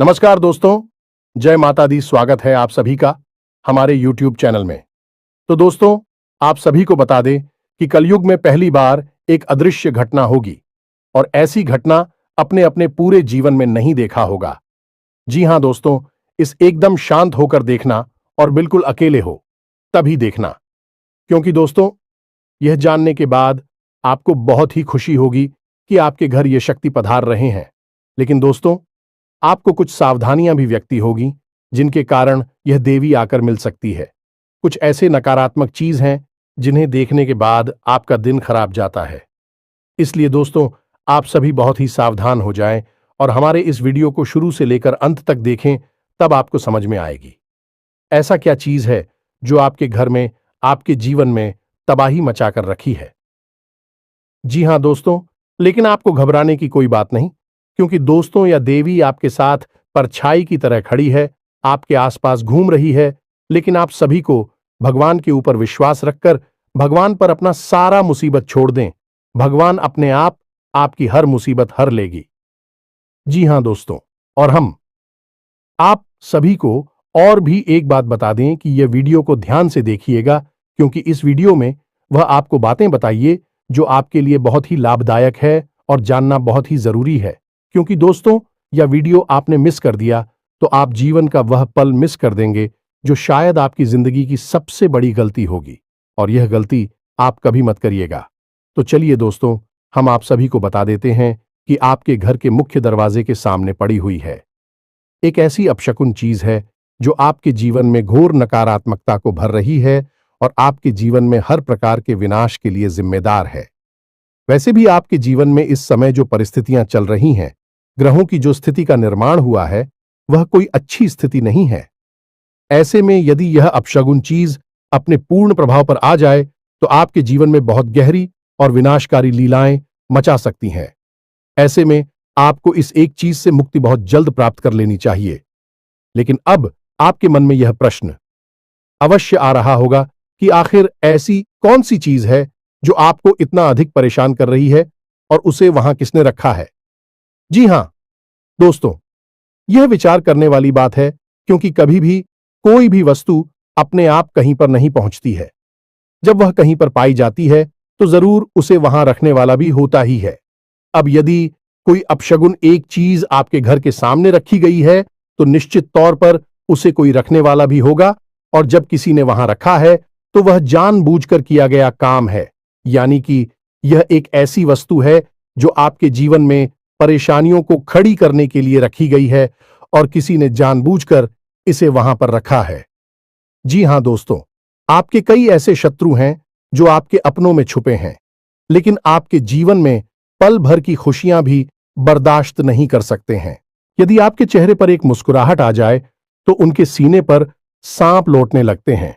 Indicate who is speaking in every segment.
Speaker 1: नमस्कार दोस्तों, जय माता दी। स्वागत है आप सभी का हमारे YouTube चैनल में। तो दोस्तों, आप सभी को बता दें कि कलयुग में पहली बार एक अदृश्य घटना होगी और ऐसी घटना अपने अपने पूरे जीवन में नहीं देखा होगा। जी हां दोस्तों, इस एकदम शांत होकर देखना और बिल्कुल अकेले हो तभी देखना, क्योंकि दोस्तों यह जानने के बाद आपको बहुत ही खुशी होगी कि आपके घर ये शक्ति पधार रहे हैं। लेकिन दोस्तों, आपको कुछ सावधानियां भी व्यक्ति होगी जिनके कारण यह देवी आकर मिल सकती है। कुछ ऐसे नकारात्मक चीज हैं जिन्हें देखने के बाद आपका दिन खराब जाता है। इसलिए दोस्तों, आप सभी बहुत ही सावधान हो जाएं और हमारे इस वीडियो को शुरू से लेकर अंत तक देखें, तब आपको समझ में आएगी ऐसा क्या चीज है जो आपके घर में, आपके जीवन में तबाही मचाकर रखी है। जी हां दोस्तों, लेकिन आपको घबराने की कोई बात नहीं, क्योंकि दोस्तों या देवी आपके साथ परछाई की तरह खड़ी है, आपके आसपास घूम रही है। लेकिन आप सभी को भगवान के ऊपर विश्वास रखकर भगवान पर अपना सारा मुसीबत छोड़ दें। भगवान अपने आप आपकी हर मुसीबत हर लेगी। जी हां दोस्तों, और हम आप सभी को और भी एक बात बता दें कि यह वीडियो को ध्यान से देखिएगा, क्योंकि इस वीडियो में वह आपको बातें बताइए जो आपके लिए बहुत ही लाभदायक है और जानना बहुत ही जरूरी है। क्योंकि दोस्तों, यह वीडियो आपने मिस कर दिया तो आप जीवन का वह पल मिस कर देंगे जो शायद आपकी जिंदगी की सबसे बड़ी गलती होगी, और यह गलती आप कभी मत करिएगा। तो चलिए दोस्तों, हम आप सभी को बता देते हैं कि आपके घर के मुख्य दरवाजे के सामने पड़ी हुई है एक ऐसी अपशकुन चीज है जो आपके जीवन में घोर नकारात्मकता को भर रही है और आपके जीवन में हर प्रकार के विनाश के लिए जिम्मेदार है। वैसे भी आपके जीवन में इस समय जो परिस्थितियां चल रही हैं, ग्रहों की जो स्थिति का निर्माण हुआ है, वह कोई अच्छी स्थिति नहीं है। ऐसे में यदि यह अपशगुन चीज अपने पूर्ण प्रभाव पर आ जाए तो आपके जीवन में बहुत गहरी और विनाशकारी लीलाएं मचा सकती हैं। ऐसे में आपको इस एक चीज से मुक्ति बहुत जल्द प्राप्त कर लेनी चाहिए। लेकिन अब आपके मन में यह प्रश्न अवश्य आ रहा होगा कि आखिर ऐसी कौन सी चीज है जो आपको इतना अधिक परेशान कर रही है और उसे वहां किसने रखा है। जी हां दोस्तों, यह विचार करने वाली बात है, क्योंकि कभी भी कोई भी वस्तु अपने आप कहीं पर नहीं पहुंचती है। जब वह कहीं पर पाई जाती है तो जरूर उसे वहां रखने वाला भी होता ही है। अब यदि कोई अपशगुन एक चीज आपके घर के सामने रखी गई है तो निश्चित तौर पर उसे कोई रखने वाला भी होगा, और जब किसी ने वहां रखा है तो वह जानबूझकर किया गया काम है। यानी कि यह एक ऐसी वस्तु है जो आपके जीवन में परेशानियों को खड़ी करने के लिए रखी गई है और किसी ने जानबूझकर इसे वहां पर रखा है। जी हां दोस्तों, आपके कई ऐसे शत्रु हैं जो आपके अपनों में छुपे हैं, लेकिन आपके जीवन में पल भर की खुशियां भी बर्दाश्त नहीं कर सकते हैं। यदि आपके चेहरे पर एक मुस्कुराहट आ जाए तो उनके सीने पर सांप लौटने लगते हैं।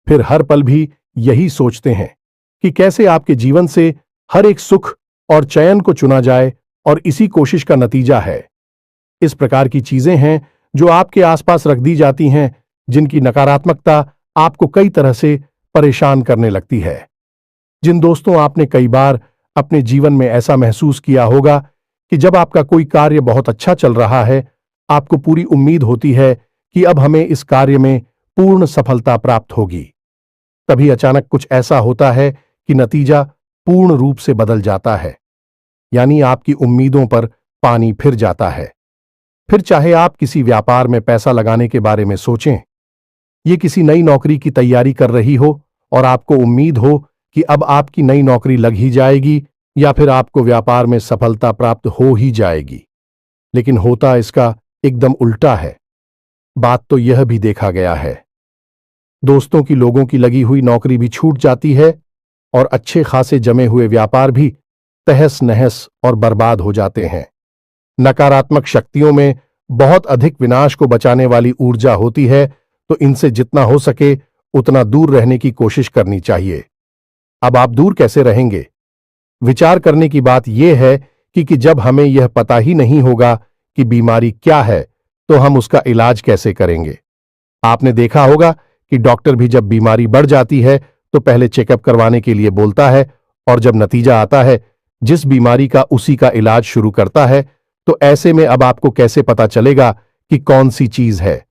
Speaker 1: फिर हर पल भी यही सोचते हैं कि कैसे आपके जीवन से हर एक सुख और चयन को चुना जाए, और इसी कोशिश का नतीजा है। इस प्रकार की चीजें हैं जो आपके आसपास रख दी जाती हैं, जिनकी नकारात्मकता आपको कई तरह से परेशान करने लगती है। जिन दोस्तों, आपने कई बार अपने जीवन में ऐसा महसूस किया होगा कि जब आपका कोई कार्य बहुत अच्छा चल रहा है, आपको पूरी उम्मीद होती है कि अब हमें इस कार्य में पूर्ण सफलता प्राप्त होगी। तभी अचानक कुछ ऐसा होता है कि नतीजा पूर्ण रूप से बदल जाता है, यानी आपकी उम्मीदों पर पानी फिर जाता है। फिर चाहे आप किसी व्यापार में पैसा लगाने के बारे में सोचें, ये किसी नई नौकरी की तैयारी कर रही हो और आपको उम्मीद हो कि अब आपकी नई नौकरी लग ही जाएगी या फिर आपको व्यापार में सफलता प्राप्त हो ही जाएगी, लेकिन होता इसका एकदम उल्टा है। बात तो यह भी देखा गया है दोस्तों कि लोगों की लगी हुई नौकरी भी छूट जाती है और अच्छे खासे जमे हुए व्यापार भी तहस नहस और बर्बाद हो जाते हैं। नकारात्मक शक्तियों में बहुत अधिक विनाश को बचाने वाली ऊर्जा होती है, तो इनसे जितना हो सके उतना दूर रहने की कोशिश करनी चाहिए। अब आप दूर कैसे रहेंगे? विचार करने की बात यह है कि जब हमें यह पता ही नहीं होगा कि बीमारी क्या है तो हम उसका इलाज कैसे करेंगे। आपने देखा होगा कि डॉक्टर भी जब बीमारी बढ़ जाती है तो पहले चेकअप करवाने के लिए बोलता है, और जब नतीजा आता है जिस बीमारी का उसी का इलाज शुरू करता है तो ऐसे में अब आपको कैसे पता चलेगा कि कौन सी चीज है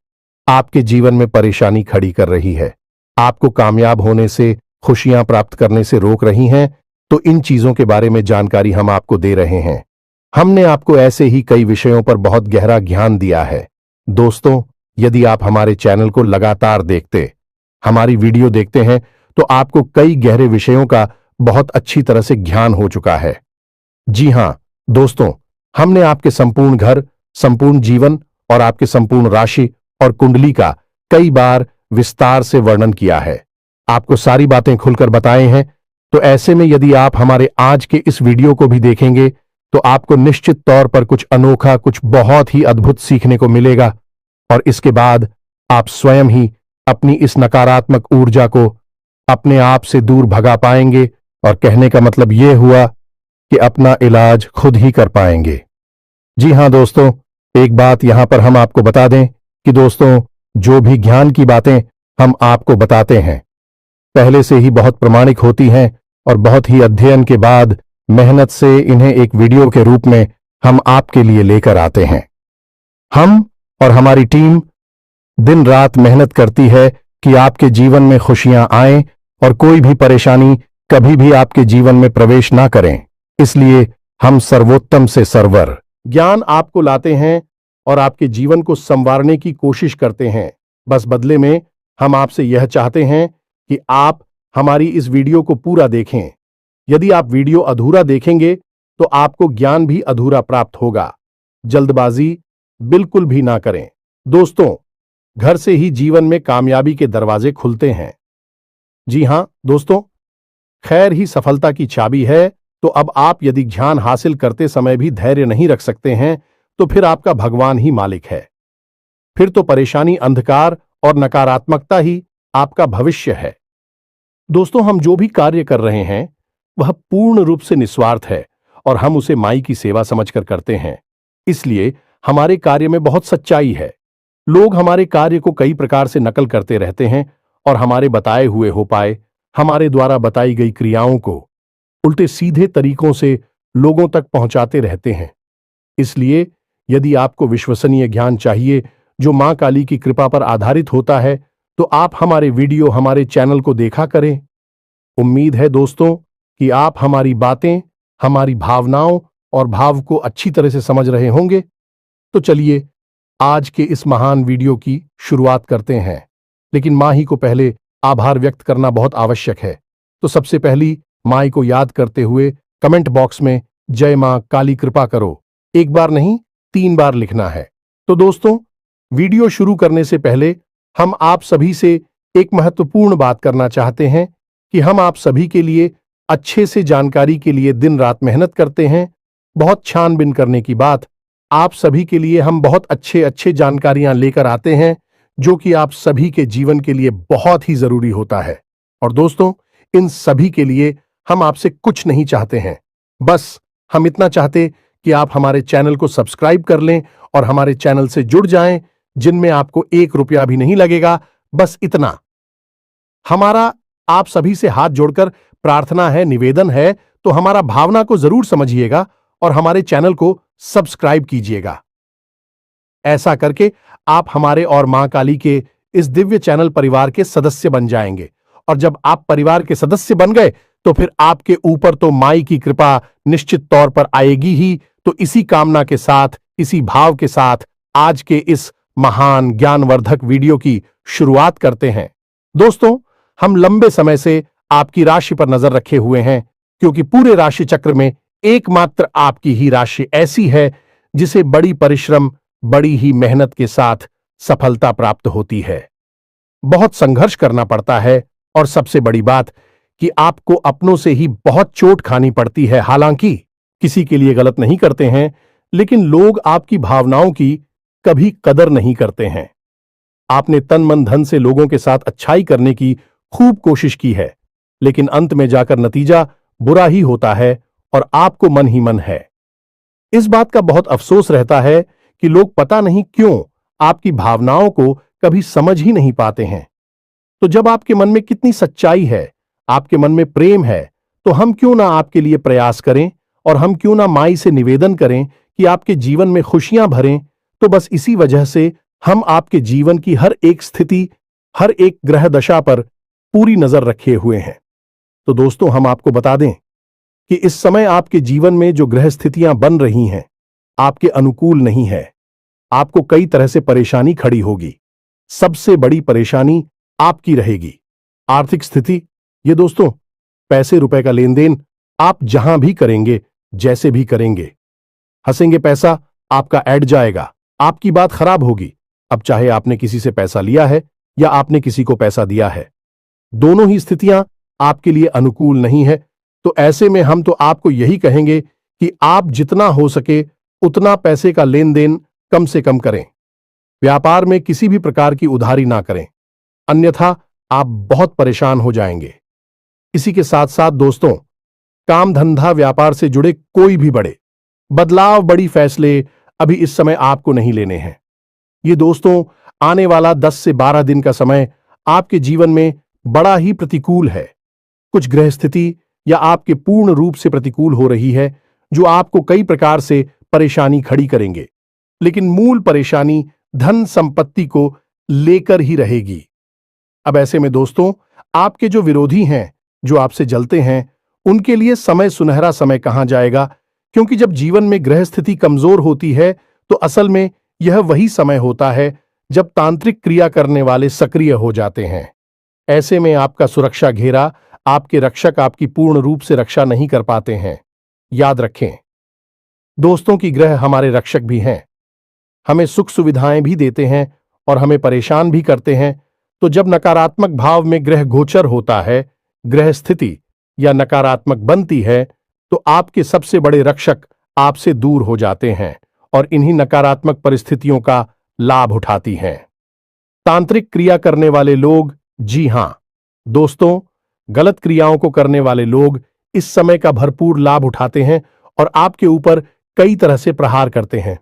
Speaker 1: आपके जीवन में परेशानी खड़ी कर रही है, आपको कामयाब होने से, खुशियां प्राप्त करने से रोक रही हैं? तो इन चीजों के बारे में जानकारी हम आपको दे रहे हैं। हमने आपको ऐसे ही कई विषयों पर बहुत गहरा ज्ञान दिया है। दोस्तों, यदि आप हमारे चैनल को लगातार देखते, हमारी वीडियो देखते हैं, तो आपको कई गहरे विषयों का बहुत अच्छी तरह से ज्ञान हो चुका है। जी हां दोस्तों, हमने आपके संपूर्ण घर, संपूर्ण जीवन और आपके संपूर्ण राशि और कुंडली का कई बार विस्तार से वर्णन किया है, आपको सारी बातें खुलकर बताए हैं। तो ऐसे में यदि आप हमारे आज के इस वीडियो को भी देखेंगे तो आपको निश्चित तौर पर कुछ अनोखा, कुछ बहुत ही अद्भुत सीखने को मिलेगा और इसके बाद आप स्वयं ही अपनी इस नकारात्मक ऊर्जा को अपने आप से दूर भगा पाएंगे और कहने का मतलब यह हुआ कि अपना इलाज खुद ही कर पाएंगे। जी हां दोस्तों, एक बात यहां पर हम आपको बता दें कि दोस्तों, जो भी ज्ञान की बातें हम आपको बताते हैं पहले से ही बहुत प्रमाणिक होती हैं और बहुत ही अध्ययन के बाद मेहनत से इन्हें एक वीडियो के रूप में हम आपके लिए लेकर आते हैं। हम और हमारी टीम दिन रात मेहनत करती है कि आपके जीवन में खुशियां आएं और कोई भी परेशानी कभी भी आपके जीवन में प्रवेश ना करें। इसलिए हम सर्वोत्तम से सर्वर ज्ञान आपको लाते हैं और आपके जीवन को संवारने की कोशिश करते हैं। बस बदले में हम आपसे यह चाहते हैं कि आप हमारी इस वीडियो को पूरा देखें। यदि आप वीडियो अधूरा देखेंगे तो आपको ज्ञान भी अधूरा प्राप्त होगा। जल्दबाजी बिल्कुल भी ना करें। दोस्तों, घर से ही जीवन में कामयाबी के दरवाजे खुलते हैं। जी हां दोस्तों, खैर ही सफलता की चाबी है। तो अब आप यदि ज्ञान हासिल करते समय भी धैर्य नहीं रख सकते हैं तो फिर आपका भगवान ही मालिक है। फिर तो परेशानी, अंधकार और नकारात्मकता ही आपका भविष्य है। दोस्तों, हम जो भी कार्य कर रहे हैं वह पूर्ण रूप से निस्वार्थ है और हम उसे माई की सेवा समझकर करते हैं। इसलिए हमारे कार्य में बहुत सच्चाई है। लोग हमारे कार्य को कई प्रकार से नकल करते रहते हैं और हमारे बताए हुए उपाय, हमारे द्वारा बताई गई क्रियाओं को उल्टे सीधे तरीकों से लोगों तक पहुंचाते रहते हैं। इसलिए यदि आपको विश्वसनीय ज्ञान चाहिए जो मां काली की कृपा पर आधारित होता है तो आप हमारे वीडियो, हमारे चैनल को देखा करें। उम्मीद है दोस्तों कि आप हमारी बातें, हमारी भावनाओं और भाव को अच्छी तरह से समझ रहे होंगे। तो चलिए आज के इस महान वीडियो की शुरुआत करते हैं। लेकिन मां ही को पहले आभार व्यक्त करना बहुत आवश्यक है। तो सबसे पहली माई को याद करते हुए कमेंट बॉक्स में जय मां काली कृपा करो एक बार नहीं 3 बार लिखना है। तो दोस्तों, वीडियो शुरू करने से पहले हम आप सभी से एक महत्वपूर्ण बात करना चाहते हैं कि हम आप सभी के लिए अच्छे से जानकारी के लिए दिन रात मेहनत करते हैं। बहुत छानबीन करने की बात, आप सभी के लिए हम बहुत अच्छे जानकारियां लेकर आते हैं जो कि आप सभी के जीवन के लिए बहुत ही जरूरी होता है। और दोस्तों, इन सभी के लिए हम आपसे कुछ नहीं चाहते हैं, बस हम इतना चाहते कि आप हमारे चैनल को सब्सक्राइब कर लें और हमारे चैनल से जुड़ जाएं, जिनमें आपको 1 रुपया भी नहीं लगेगा। बस इतना हमारा आप सभी से हाथ जोड़कर प्रार्थना है, निवेदन है। तो हमारा भावना को जरूर समझिएगा और हमारे चैनल को सब्सक्राइब कीजिएगा। ऐसा करके आप हमारे और मां काली के इस दिव्य चैनल परिवार के सदस्य बन जाएंगे और जब आप परिवार के सदस्य बन गए तो फिर आपके ऊपर तो माई की कृपा निश्चित तौर पर आएगी ही। तो इसी कामना के साथ, इसी भाव के साथ आज के इस महान ज्ञानवर्धक वीडियो की शुरुआत करते हैं। दोस्तों, हम लंबे समय से आपकी राशि पर नजर रखे हुए हैं क्योंकि पूरे राशि चक्र में एकमात्र आपकी ही राशि ऐसी है जिसे बड़ी परिश्रम, बड़ी ही मेहनत के साथ सफलता प्राप्त होती है। बहुत संघर्ष करना पड़ता है और सबसे बड़ी बात कि आपको अपनों से ही बहुत चोट खानी पड़ती है। हालांकि किसी के लिए गलत नहीं करते हैं, लेकिन लोग आपकी भावनाओं की कभी कदर नहीं करते हैं। आपने तन मन धन से लोगों के साथ अच्छाई करने की खूब कोशिश की है, लेकिन अंत में जाकर नतीजा बुरा ही होता है और आपको मन ही मन है। इस बात का बहुत अफसोस रहता है कि लोग पता नहीं क्यों आपकी भावनाओं को कभी समझ ही नहीं पाते हैं। तो जब आपके मन में कितनी सच्चाई है, आपके मन में प्रेम है, तो हम क्यों ना आपके लिए प्रयास करें और हम क्यों ना माई से निवेदन करें कि आपके जीवन में खुशियां भरें, तो बस इसी वजह से हम आपके जीवन की हर एक स्थिति, हर एक ग्रह दशा पर पूरी नजर रखे हुए हैं। तो दोस्तों, हम आपको बता दें कि इस समय आपके जीवन में जो ग्रह स्थितियां बन रही हैं, आपके अनुकूल नहीं है। आपको कई तरह से परेशानी खड़ी होगी। सबसे बड़ी परेशानी आपकी रहेगी आर्थिक स्थिति। ये दोस्तों, पैसे रुपए का लेन देन आप जहां भी करेंगे, जैसे भी करेंगे, हंसेंगे पैसा आपका ऐड जाएगा, आपकी बात खराब होगी। अब चाहे आपने किसी से पैसा लिया है या आपने किसी को पैसा दिया है, दोनों ही स्थितियां आपके लिए अनुकूल नहीं है। तो ऐसे में हम तो आपको यही कहेंगे कि आप जितना हो सके उतना पैसे का लेन देन कम से कम करें। व्यापार में किसी भी प्रकार की उधारी ना करें, अन्यथा आप बहुत परेशान हो जाएंगे। इसी के साथ साथ दोस्तों, काम धंधा व्यापार से जुड़े कोई भी बड़े बदलाव, बड़ी फैसले अभी इस समय आपको नहीं लेने हैं। ये दोस्तों, आने वाला 10 से 12 दिन का समय आपके जीवन में बड़ा ही प्रतिकूल है। कुछ ग्रह स्थिति या आपके पूर्ण रूप से प्रतिकूल हो रही है, जो आपको कई प्रकार से परेशानी खड़ी करेंगे। लेकिन मूल परेशानी धन संपत्ति को लेकर ही रहेगी। अब ऐसे में दोस्तों, आपके जो विरोधी हैं, जो आपसे जलते हैं, उनके लिए समय सुनहरा समय कहां जाएगा, क्योंकि जब जीवन में ग्रह स्थिति कमजोर होती है तो असल में यह वही समय होता है जब तांत्रिक क्रिया करने वाले सक्रिय हो जाते हैं। ऐसे में आपका सुरक्षा घेरा, आपके रक्षक आपकी पूर्ण रूप से रक्षा नहीं कर पाते हैं। याद रखें दोस्तों कि ग्रह हमारे रक्षक भी हैं, हमें सुख सुविधाएं भी देते हैं और हमें परेशान भी करते हैं। तो जब नकारात्मक भाव में ग्रह गोचर होता है, ग्रह स्थिति या नकारात्मक बनती है, तो आपके सबसे बड़े रक्षक आपसे दूर हो जाते हैं और इन्हीं नकारात्मक परिस्थितियों का लाभ उठाती हैं तांत्रिक क्रिया करने वाले लोग। जी हां दोस्तों, गलत क्रियाओं को करने वाले लोग इस समय का भरपूर लाभ उठाते हैं और आपके ऊपर कई तरह से प्रहार करते हैं।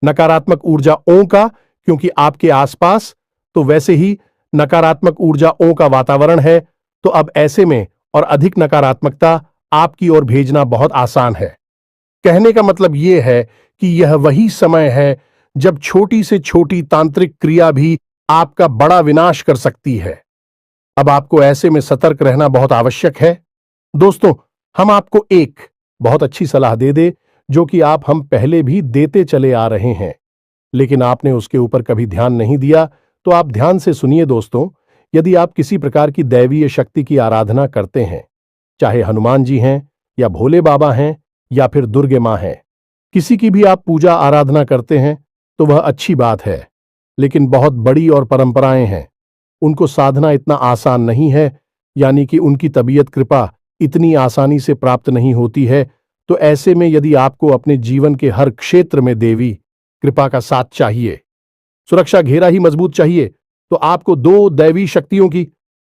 Speaker 1: नकारात्मक ऊर्जाओं का, क्योंकि आपके आसपास तो वैसे ही नकारात्मक ऊर्जाओं का वातावरण है, तो अब ऐसे में और अधिक नकारात्मकता आपकी ओर भेजना बहुत आसान है। कहने का मतलब यह है कि यह वही समय है जब छोटी से छोटी तांत्रिक क्रिया भी आपका बड़ा विनाश कर सकती है। अब आपको ऐसे में सतर्क रहना बहुत आवश्यक है। दोस्तों, हम आपको एक बहुत अच्छी सलाह दे जो कि हम पहले भी देते चले आ रहे हैं, लेकिन आपने उसके ऊपर कभी ध्यान नहीं दिया। तो आप ध्यान से सुनिए दोस्तों। यदि आप किसी प्रकार की दैवीय शक्ति की आराधना करते हैं, चाहे हनुमान जी हैं या भोले बाबा हैं या फिर दुर्गे मां हैं, किसी की भी आप पूजा आराधना करते हैं, तो वह अच्छी बात है। लेकिन बहुत बड़ी और परंपराएं हैं, उनको साधना इतना आसान नहीं है, यानी कि उनकी तबीयत कृपा इतनी आसानी से प्राप्त नहीं होती है। तो ऐसे में यदि आपको अपने जीवन के हर क्षेत्र में देवी कृपा का साथ चाहिए, सुरक्षा घेरा ही मजबूत चाहिए, तो आपको दो दैवी शक्तियों की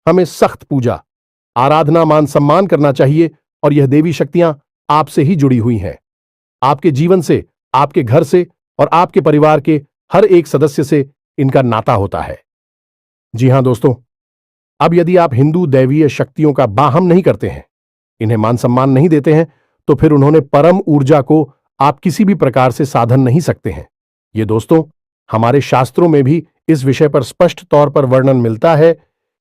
Speaker 1: हमें सख्त पूजा, आराधना, मान सम्मान करना चाहिए। और यह देवी शक्तियां आपसे ही जुड़ी हुई हैं, आपके जीवन से, आपके घर से और आपके परिवार के हर एक सदस्य से इनका नाता होता है। जी हां दोस्तों, अब यदि आप हिंदू दैवीय शक्तियों का बाहम नहीं करते हैं, इन्हें मान सम्मान नहीं देते हैं, तो फिर उन्होंने परम ऊर्जा को आप किसी भी प्रकार से साधन नहीं सकते हैं। ये दोस्तों, हमारे शास्त्रों में भी इस विषय पर स्पष्ट तौर पर वर्णन मिलता है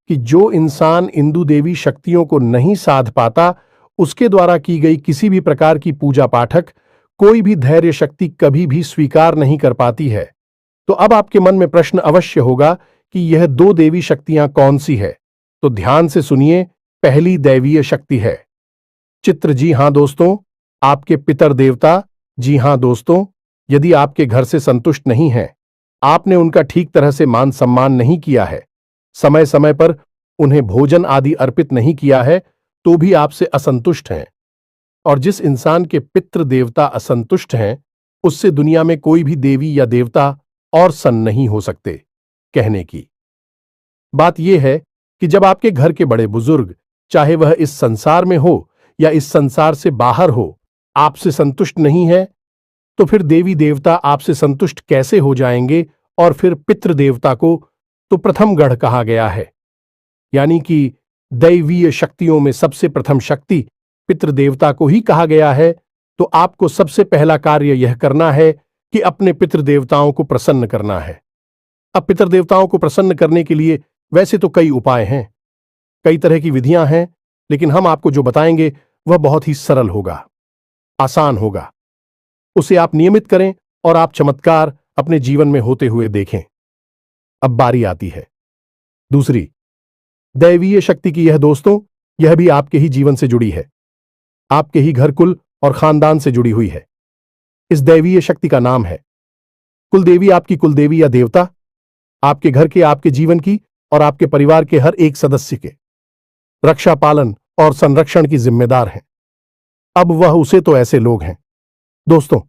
Speaker 1: कि जो इंसान इंदु देवी शक्तियों को नहीं साध पाता, उसके द्वारा की गई किसी भी प्रकार की पूजा पाठक कोई भी धैर्य शक्ति कभी भी स्वीकार नहीं कर पाती है। तो अब आपके मन में प्रश्न अवश्य होगा कि यह दो देवी शक्तियां कौन सी है। तो ध्यान से सुनिए। पहली दैवीय शक्ति है चित्र। जी हां दोस्तों, आपके पितर देवता। जी हां दोस्तों, यदि आपके घर से संतुष्ट नहीं हैं, आपने उनका ठीक तरह से मान सम्मान नहीं किया है, समय समय पर उन्हें भोजन आदि अर्पित नहीं किया है, तो भी आपसे असंतुष्ट हैं। और जिस इंसान के पितृ देवता असंतुष्ट हैं, उससे दुनिया में कोई भी देवी या देवता और सन्न नहीं हो सकते। कहने की बात यह है कि जब आपके घर के बड़े बुजुर्ग, चाहे वह इस संसार में हो या इस संसार से बाहर हो, आपसे संतुष्ट नहीं है, तो फिर देवी देवता आपसे संतुष्ट कैसे हो जाएंगे। और फिर पितृ देवता को तो प्रथम गढ़ कहा गया है, यानी कि दैवीय शक्तियों में सबसे प्रथम शक्ति पितृ देवता को ही कहा गया है। तो आपको सबसे पहला कार्य यह करना है कि अपने पितृदेवताओं को प्रसन्न करना है। अब पितृदेवताओं को प्रसन्न करने के लिए वैसे तो कई उपाय हैं, कई तरह की विधियां हैं, लेकिन हम आपको जो बताएंगे वह बहुत ही सरल होगा, आसान होगा। उसे आप नियमित करें और आप चमत्कार अपने जीवन में होते हुए देखें। अब बारी आती है दूसरी, दैवीय शक्ति की। यह दोस्तों, यह भी आपके ही जीवन से जुड़ी है, आपके ही घर कुल और खानदान से जुड़ी हुई है। इस दैवीय शक्ति का नाम है कुलदेवी। आपकी कुलदेवी या देवता आपके घर के, आपके जीवन की और आपके परिवार के हर एक सदस्य के रक्षा, पालन और संरक्षण की जिम्मेदार हैं। अब वह उसे तो ऐसे लोग हैं दोस्तों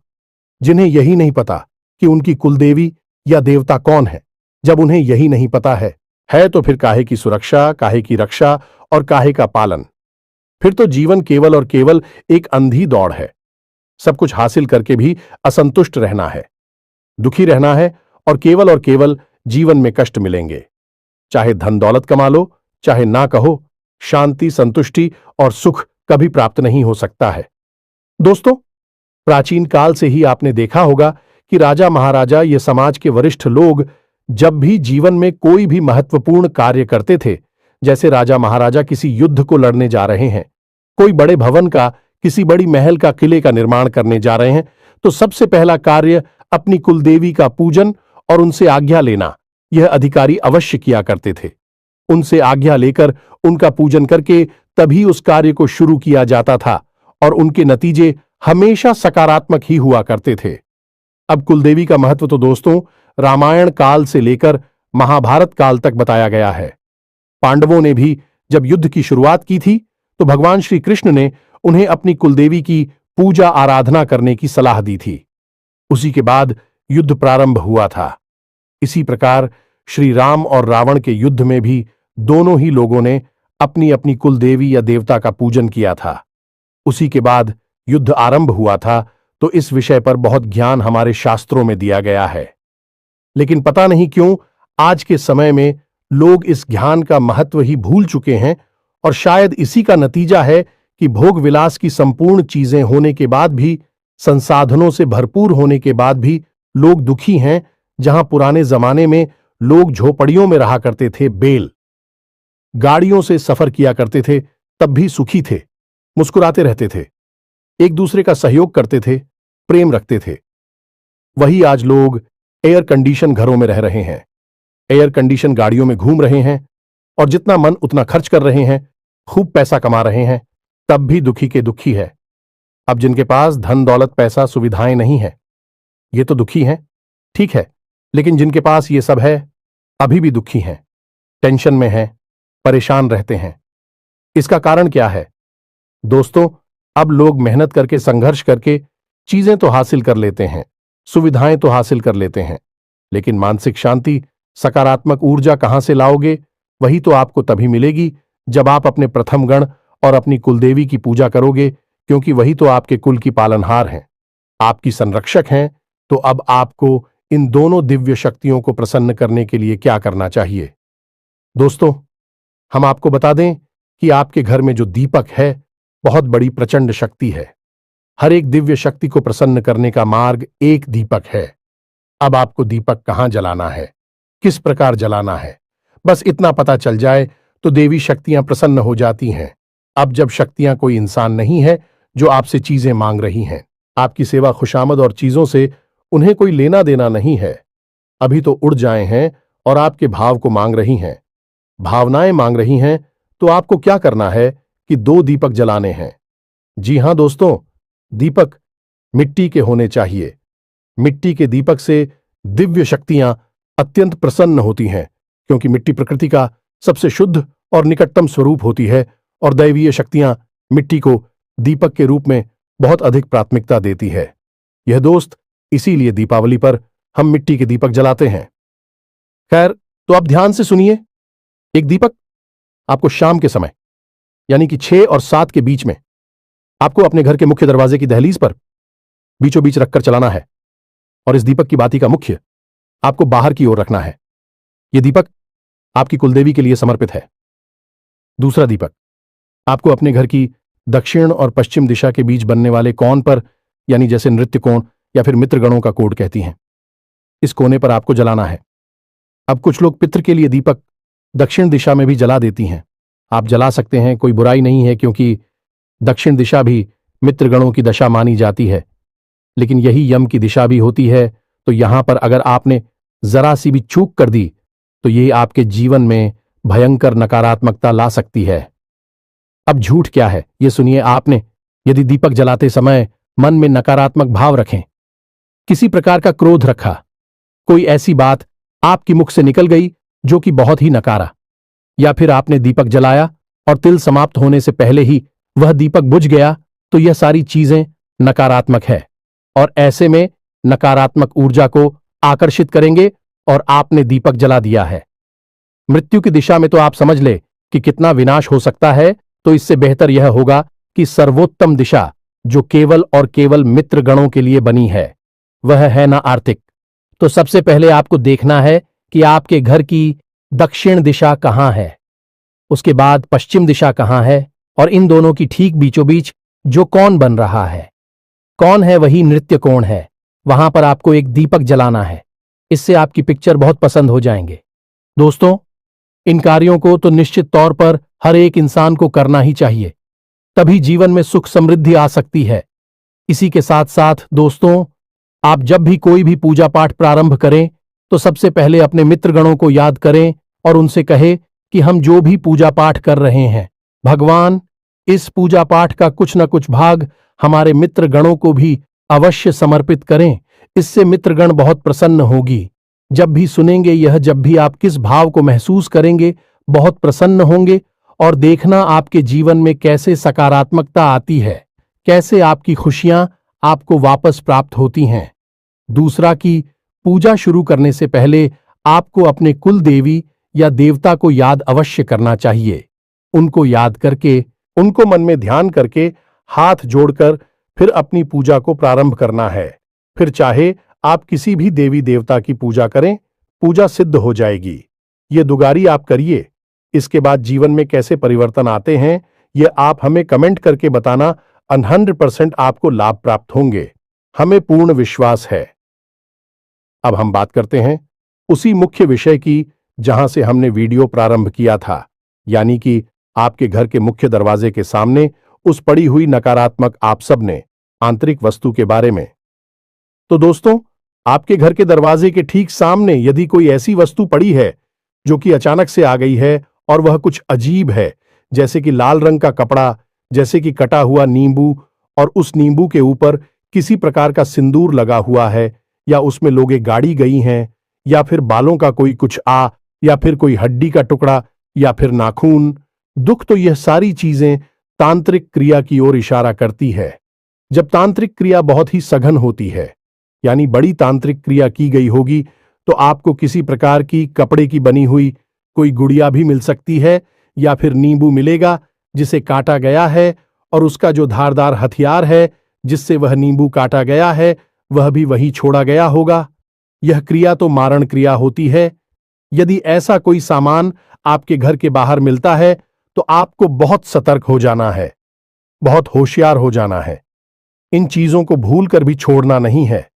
Speaker 1: जिन्हें यही नहीं पता कि उनकी कुलदेवी या देवता कौन है। जब उन्हें यही नहीं पता है तो फिर काहे की सुरक्षा, काहे की रक्षा और काहे का पालन। फिर तो जीवन केवल और केवल एक अंधी दौड़ है। सब कुछ हासिल करके भी असंतुष्ट रहना है, दुखी रहना है और केवल जीवन में कष्ट मिलेंगे। चाहे धन दौलत कमा लो, चाहे ना कहो, शांति, संतुष्टि और सुख कभी प्राप्त नहीं हो सकता है। दोस्तों, प्राचीन काल से ही आपने देखा होगा कि राजा महाराजा, ये समाज के वरिष्ठ लोग, जब भी जीवन में कोई भी महत्वपूर्ण कार्य करते थे, जैसे राजा महाराजा किसी युद्ध को लड़ने जा रहे हैं, कोई बड़े भवन का, किसी बड़ी महल का, किले का निर्माण करने जा रहे हैं, तो सबसे पहला कार्य अपनी कुलदेवी का पूजन और उनसे आज्ञा लेना यह अधिकारी अवश्य किया करते थे। उनसे आज्ञा लेकर, उनका पूजन करके तभी उस कार्य को शुरू किया जाता था और उनके नतीजे हमेशा सकारात्मक ही हुआ करते थे। अब कुलदेवी का महत्व तो दोस्तों रामायण काल से लेकर महाभारत काल तक बताया गया है। पांडवों ने भी जब युद्ध की शुरुआत की थी तो भगवान श्री कृष्ण ने उन्हें अपनी कुलदेवी की पूजा आराधना करने की सलाह दी थी। उसी के बाद युद्ध प्रारंभ हुआ था। इसी प्रकार श्री राम और रावण के युद्ध में भी दोनों ही लोगों ने अपनी अपनी कुलदेवी या देवता का पूजन किया था। उसी के बाद युद्ध आरंभ हुआ था। तो इस विषय पर बहुत ज्ञान हमारे शास्त्रों में दिया गया है, लेकिन पता नहीं क्यों आज के समय में लोग इस ज्ञान का महत्व ही भूल चुके हैं। और शायद इसी का नतीजा है कि भोग विलास की संपूर्ण चीजें होने के बाद भी, संसाधनों से भरपूर होने के बाद भी लोग दुखी हैं। जहां पुराने जमाने में लोग झोपड़ियों में रहा करते थे, बैल गाड़ियों से सफर किया करते थे, तब भी सुखी थे, मुस्कुराते रहते थे, एक दूसरे का सहयोग करते थे, प्रेम रखते थे। वही आज लोग एयर कंडीशन घरों में रह रहे हैं, एयर कंडीशन गाड़ियों में घूम रहे हैं और जितना मन उतना खर्च कर रहे हैं, खूब पैसा कमा रहे हैं, तब भी दुखी के दुखी है। अब जिनके पास धन दौलत, पैसा, सुविधाएं नहीं है, ये तो दुखी हैं, ठीक है, लेकिन जिनके पास ये सब है अभी भी दुखी हैं, टेंशन में हैं, परेशान रहते हैं। इसका कारण क्या है दोस्तों? अब लोग मेहनत करके, संघर्ष करके चीजें तो हासिल कर लेते हैं, सुविधाएं तो हासिल कर लेते हैं, लेकिन मानसिक शांति, सकारात्मक ऊर्जा कहां से लाओगे? वही तो आपको तभी मिलेगी जब आप अपने प्रथम गण और अपनी कुलदेवी की पूजा करोगे, क्योंकि वही तो आपके कुल की पालनहार हैं, आपकी संरक्षक हैं। तो अब आपको इन दोनों दिव्य शक्तियों को प्रसन्न करने के लिए क्या करना चाहिए? दोस्तों, हम आपको बता दें कि आपके घर में जो दीपक है बहुत बड़ी प्रचंड शक्ति है। हर एक दिव्य शक्ति को प्रसन्न करने का मार्ग एक दीपक है। अब आपको दीपक कहां जलाना है, किस प्रकार जलाना है, बस इतना पता चल जाए तो देवी शक्तियां प्रसन्न हो जाती हैं। अब जब शक्तियां कोई इंसान नहीं है जो आपसे चीजें मांग रही हैं, आपकी सेवा, खुशामद और चीजों से उन्हें कोई लेना देना नहीं है, अभी तो उड़ जाए हैं और आपके भाव को मांग रही हैं, भावनाएं मांग रही हैं, तो आपको क्या करना है कि 2 दीपक जलाने हैं। जी हां दोस्तों, दीपक मिट्टी के होने चाहिए। मिट्टी के दीपक से दिव्य शक्तियां अत्यंत प्रसन्न होती हैं, क्योंकि मिट्टी प्रकृति का सबसे शुद्ध और निकटतम स्वरूप होती है और दैवीय शक्तियां मिट्टी को दीपक के रूप में बहुत अधिक प्राथमिकता देती है। यह दोस्त, इसीलिए दीपावली पर हम मिट्टी के दीपक जलाते हैं। खैर, तो आप ध्यान से सुनिए। एक दीपक आपको शाम के समय यानी कि 6 और 7 के बीच में आपको अपने घर के मुख्य दरवाजे की दहलीज पर बीचों बीच रखकर चलाना है और इस दीपक की बाती का मुख्य आपको बाहर की ओर रखना है। यह दीपक आपकी कुलदेवी के लिए समर्पित है। दूसरा दीपक आपको अपने घर की दक्षिण और पश्चिम दिशा के बीच बनने वाले कोण पर, यानी जैसे नृत्य कोण या फिर मित्रगणों का कोड कहती हैं, इस कोने पर आपको जलाना है। अब कुछ लोग पितृ के लिए दीपक दक्षिण दिशा में भी जला देती हैं। आप जला सकते हैं, कोई बुराई नहीं है, क्योंकि दक्षिण दिशा भी मित्रगणों की दशा मानी जाती है, लेकिन यही यम की दिशा भी होती है। तो यहां पर अगर आपने जरा सी भी चूक कर दी तो ये आपके जीवन में भयंकर नकारात्मकता ला सकती है। अब झूठ क्या है, ये सुनिए। आपने यदि दीपक जलाते समय मन में नकारात्मक भाव रखें, किसी प्रकार का क्रोध रखा, कोई ऐसी बात आपकी मुख से निकल गई जो कि बहुत ही नकारा, या फिर आपने दीपक जलाया और तिल समाप्त होने से पहले ही वह दीपक बुझ गया, तो यह सारी चीजें नकारात्मक है और ऐसे में नकारात्मक ऊर्जा को आकर्षित करेंगे और आपने दीपक जला दिया है। मृत्यु की दिशा में तो आप समझ ले कि कितना विनाश हो सकता है। तो इससे बेहतर यह होगा कि सर्वोत्तम दिशा जो केवल और केवल मित्रगणों के लिए बनी है, वह है ना आर्थिक। तो सबसे पहले आपको देखना है कि आपके घर की दक्षिण दिशा कहां है, उसके बाद पश्चिम दिशा कहां है, और इन दोनों की ठीक बीचों बीच जो कौन बन रहा है, कौन है वही नृत्य कोण है, वहां पर आपको एक दीपक जलाना है। इससे आपकी पिक्चर बहुत पसंद हो जाएंगे। दोस्तों, इन कार्यों को तो निश्चित तौर पर हर एक इंसान को करना ही चाहिए, तभी जीवन में सुख समृद्धि आ सकती है। इसी के साथ साथ दोस्तों, आप जब भी कोई भी पूजा पाठ प्रारंभ करें तो सबसे पहले अपने मित्रगणों को याद करें और उनसे कहें कि हम जो भी पूजा पाठ कर रहे हैं, भगवान, इस पूजा पाठ का कुछ न कुछ भाग हमारे मित्रगणों को भी अवश्य समर्पित करें। इससे मित्रगण बहुत प्रसन्न होगी। जब भी सुनेंगे यह, जब भी आप किस भाव को महसूस करेंगे, बहुत प्रसन्न होंगे और देखना आपके जीवन में कैसे सकारात्मकता आती है, कैसे आपकी खुशियां आपको वापस प्राप्त होती हैं। दूसरा, कि पूजा शुरू करने से पहले आपको अपने कुल देवी या देवता को याद अवश्य करना चाहिए। उनको याद करके, उनको मन में ध्यान करके, हाथ जोड़कर फिर अपनी पूजा को प्रारंभ करना है। फिर चाहे आप किसी भी देवी देवता की पूजा करें, पूजा सिद्ध हो जाएगी। ये दुगारी आप करिए। इसके बाद जीवन में कैसे परिवर्तन आते हैं, ये आप हमें कमेंट करके बताना। 100% आपको लाभ प्राप्त होंगे, हमें पूर्ण विश्वास है। अब हम बात करते हैं उसी मुख्य विषय की जहां से हमने वीडियो प्रारंभ किया था, यानी कि आपके घर के मुख्य दरवाजे के सामने उस पड़ी हुई नकारात्मक आप सबने आंतरिक वस्तु के बारे में। तो दोस्तों, आपके घर के दरवाजे के ठीक सामने यदि कोई ऐसी वस्तु पड़ी है जो कि अचानक से आ गई है और वह कुछ अजीब है, जैसे कि लाल रंग का कपड़ा, जैसे कि कटा हुआ नींबू, और उस नींबू के ऊपर किसी प्रकार का सिंदूर लगा हुआ है, या उसमें लोगे गाड़ी गई हैं, या फिर बालों का कोई कुछ या फिर कोई हड्डी का टुकड़ा, या फिर नाखून, दुख, तो यह सारी चीजें तांत्रिक क्रिया की ओर इशारा करती है। जब तांत्रिक क्रिया बहुत ही सघन होती है, यानी बड़ी तांत्रिक क्रिया की गई होगी, तो आपको किसी प्रकार की कपड़े की बनी हुई कोई गुड़िया भी मिल सकती है, या फिर नींबू मिलेगा जिसे काटा गया है, और उसका जो धारदार हथियार है जिससे वह नींबू काटा गया है, वह भी वहीं छोड़ा गया होगा। यह क्रिया तो मारण क्रिया होती है। यदि ऐसा कोई सामान आपके घर के बाहर मिलता है तो आपको बहुत सतर्क हो जाना है, बहुत होशियार हो जाना है। इन चीजों को भूल कर भी छोड़ना नहीं है,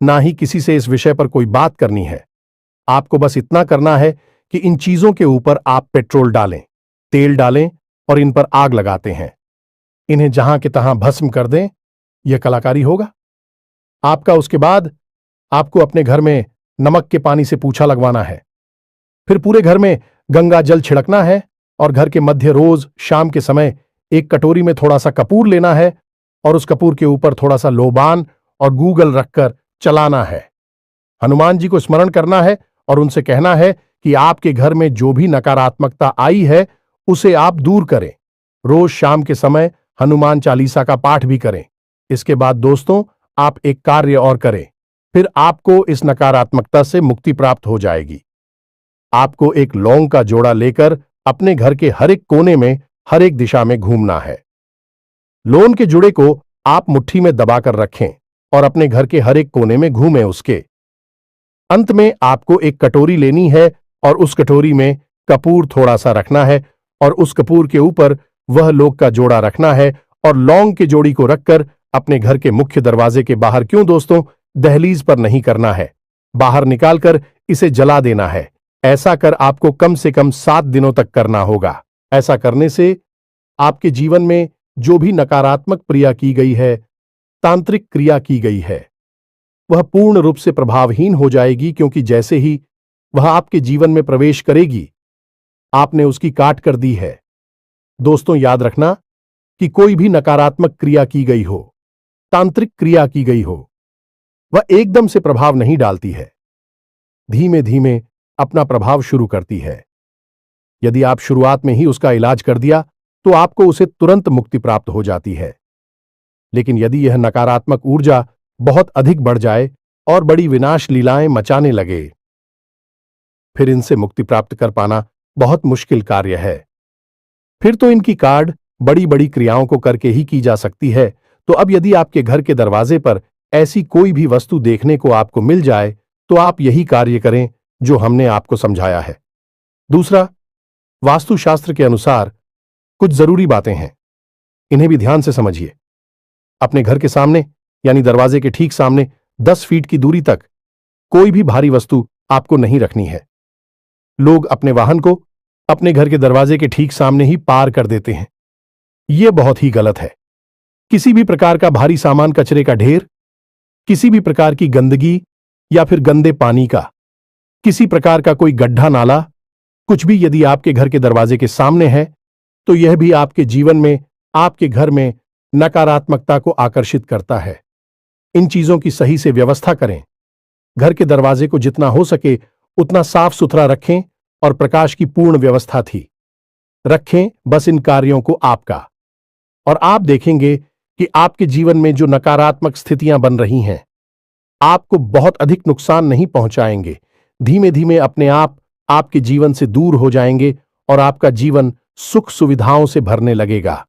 Speaker 1: ना ही किसी से इस विषय पर कोई बात करनी है। आपको बस इतना करना है कि इन चीजों के ऊपर आप पेट्रोल डालें, तेल डालें और इन पर आग लगाते हैं। इन्हें जहां के तहां भस्म कर दें। यह कलाकारी होगा आपका। उसके बाद आपको अपने घर में नमक के पानी से पूछा लगवाना है। फिर पूरे घर में गंगा जल छिड़कना है और घर के मध्य रोज शाम के समय एक कटोरी में थोड़ा सा कपूर लेना है और उस कपूर के ऊपर थोड़ा सा लोबान और गूगल रखकर चलाना है। हनुमान जी को स्मरण करना है और उनसे कहना है कि आपके घर में जो भी नकारात्मकता आई है उसे आप दूर करें। रोज शाम के समय हनुमान चालीसा का पाठ भी करें। इसके बाद दोस्तों, आप एक कार्य और करें, फिर आपको इस नकारात्मकता से मुक्ति प्राप्त हो जाएगी। आपको एक लौंग का जोड़ा लेकर अपने घर के हर एक कोने में, हर एक दिशा में घूमना है। लौंग के जुड़े को आप मुट्ठी में दबाकर रखें और अपने घर के हर एक कोने में घूमें। उसके अंत में आपको एक कटोरी लेनी है और उस कटोरी में कपूर थोड़ा सा रखना है और उस कपूर के ऊपर वह लोग का जोड़ा रखना है और लौंग के जोड़ी को रखकर अपने घर के मुख्य दरवाजे के बाहर, क्यों दोस्तों, दहलीज पर नहीं करना है, बाहर निकालकर इसे जला देना है। ऐसा कर आपको कम से कम 7 दिनों तक करना होगा। ऐसा करने से आपके जीवन में जो भी नकारात्मक क्रिया की गई है, तांत्रिक क्रिया की गई है, वह पूर्ण रूप से प्रभावहीन हो जाएगी, क्योंकि जैसे ही वह आपके जीवन में प्रवेश करेगी, आपने उसकी काट कर दी है। दोस्तों, याद रखना कि कोई भी नकारात्मक क्रिया की गई हो, तांत्रिक क्रिया की गई हो, वह एकदम से प्रभाव नहीं डालती है, धीमे धीमे अपना प्रभाव शुरू करती है। यदि आप शुरुआत में ही उसका इलाज कर दिया तो आपको उसे तुरंत मुक्ति प्राप्त हो जाती है। लेकिन यदि यह नकारात्मक ऊर्जा बहुत अधिक बढ़ जाए और बड़ी विनाश लीलाएं मचाने लगे, फिर इनसे मुक्ति प्राप्त कर पाना बहुत मुश्किल कार्य है। फिर तो इनकी काढ़ बड़ी बड़ी क्रियाओं को करके ही की जा सकती है। तो अब यदि आपके घर के दरवाजे पर ऐसी कोई भी वस्तु देखने को आपको मिल जाए तो आप यही कार्य करें जो हमने आपको समझाया है। दूसरा, वास्तुशास्त्र के अनुसार कुछ जरूरी बातें हैं, इन्हें भी ध्यान से समझिए। अपने घर के सामने यानी दरवाजे के ठीक सामने 10 फीट की दूरी तक कोई भी भारी वस्तु आपको नहीं रखनी है। लोग अपने वाहन को अपने घर के दरवाजे के ठीक सामने ही पार कर देते हैं। यह बहुत ही गलत है। किसी भी प्रकार का भारी सामान, कचरे का ढेर, किसी भी प्रकार की गंदगी या फिर गंदे पानी का किसी प्रकार का कोई गड्ढा नाला, कुछ भी यदि आपके घर के दरवाजे के सामने है तो यह भी आपके जीवन में, आपके घर में नकारात्मकता को आकर्षित करता है। इन चीजों की सही से व्यवस्था करें। घर के दरवाजे को जितना हो सके उतना साफ सुथरा रखें और प्रकाश की पूर्ण व्यवस्था थी रखें। बस इन कार्यों को आपका, और आप देखेंगे कि आपके जीवन में जो नकारात्मक स्थितियां बन रही हैं आपको बहुत अधिक नुकसान नहीं पहुंचाएंगे। धीमे धीमे अपने आप आपके जीवन से दूर हो जाएंगे और आपका जीवन सुख सुविधाओं से भरने लगेगा।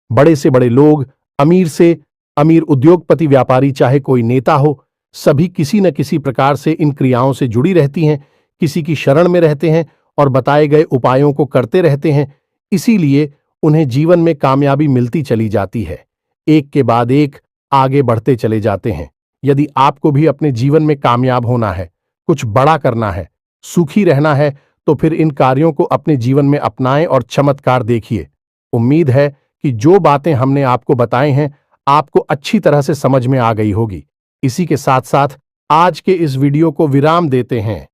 Speaker 1: बड़े से बड़े लोग, अमीर से अमीर उद्योगपति, व्यापारी, चाहे कोई नेता हो, सभी किसी न किसी प्रकार से इन क्रियाओं से जुड़ी रहती हैं, किसी की शरण में रहते हैं और बताए गए उपायों को करते रहते हैं। इसीलिए उन्हें जीवन में कामयाबी मिलती चली जाती है, एक के बाद एक आगे बढ़ते चले जाते हैं। यदि आपको भी अपने जीवन में कामयाब होना है, कुछ बड़ा करना है, सुखी रहना है, तो फिर इन कार्यों को अपने जीवन में अपनाएं और चमत्कार देखिए। उम्मीद है कि जो बातें हमने आपको बताई हैं आपको अच्छी तरह से समझ में आ गई होगी। इसी के साथ साथ आज के इस वीडियो को विराम देते हैं।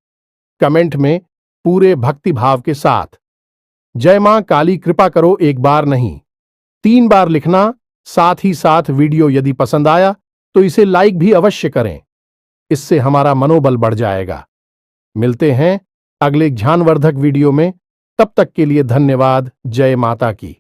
Speaker 1: कमेंट में पूरे भक्ति भाव के साथ जय मां काली कृपा करो, एक बार नहीं 3 बार लिखना। साथ ही साथ वीडियो यदि पसंद आया तो इसे लाइक भी अवश्य करें, इससे हमारा मनोबल बढ़ जाएगा। मिलते हैं अगले ज्ञानवर्धक वीडियो में, तब तक के लिए धन्यवाद। जय माता की।